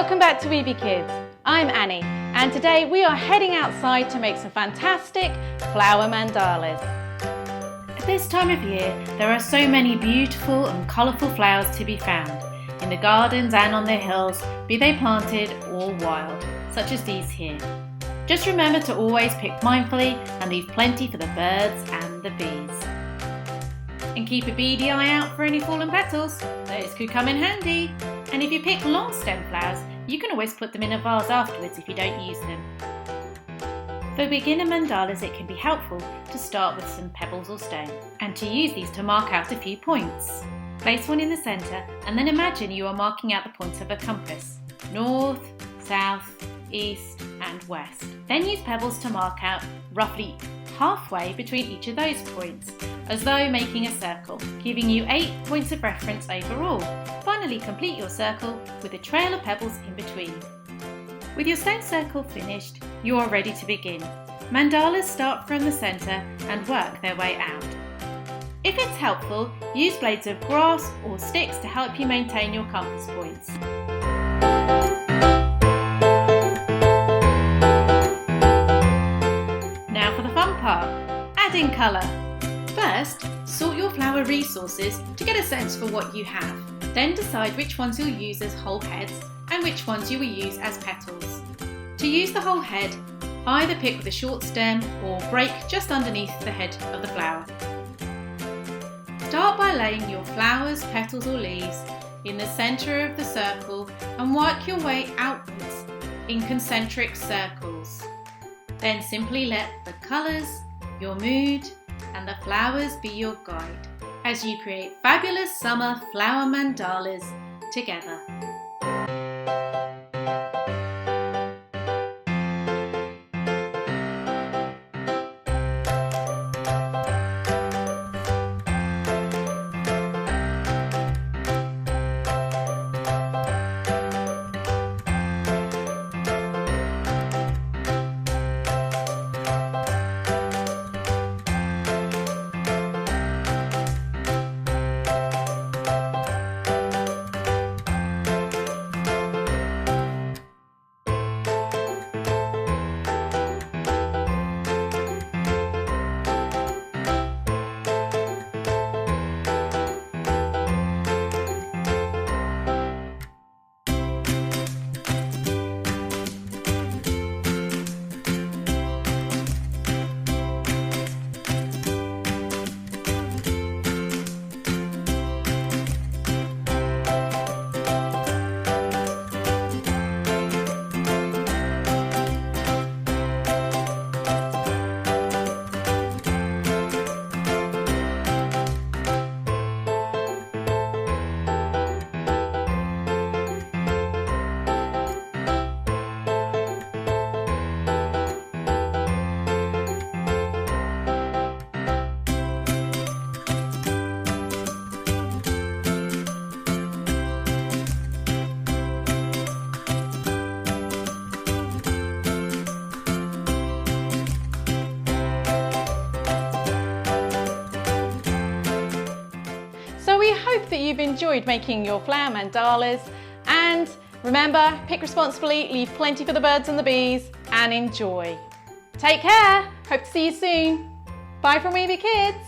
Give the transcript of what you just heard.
Welcome back to Weeby Kids. I'm Annie, and today we are heading outside to make some fantastic flower mandalas. At this time of year, there are so many beautiful and colourful flowers to be found, in the gardens and on the hills, be they planted or wild, such as these here. Just remember to always pick mindfully and leave plenty for the birds and the bees. And keep a beady eye out for any fallen petals, those could come in handy. And if you pick long stem flowers, you can always put them in a vase afterwards if you don't use them. For beginner mandalas, it can be helpful to start with some pebbles or stone and to use these to mark out a few points. Place one in the centre and then imagine you are marking out the points of a compass: north, south, east and west. Then use pebbles to mark out roughly halfway between each of those points, as though making a circle, giving you 8 points of reference overall. Finally, complete your circle with a trail of pebbles in between. With your stone circle finished, you are ready to begin. Mandalas start from the centre and work their way out. If it's helpful, use blades of grass or sticks to help you maintain your compass points. Now for the fun part, adding colour. First, sort your flower resources to get a sense for what you have. Then decide which ones you'll use as whole heads and which ones you will use as petals. To use the whole head, either pick with a short stem or break just underneath the head of the flower. Start by laying your flowers, petals or leaves in the centre of the circle and work your way outwards in concentric circles. Then simply let the colours, your mood and the flowers be your guide as you create fabulous summer flower mandalas together. We hope that you've enjoyed making your flower mandalas, and remember, pick responsibly, leave plenty for the birds and the bees, and enjoy. Take care, hope to see you soon. Bye from Weeby Kids.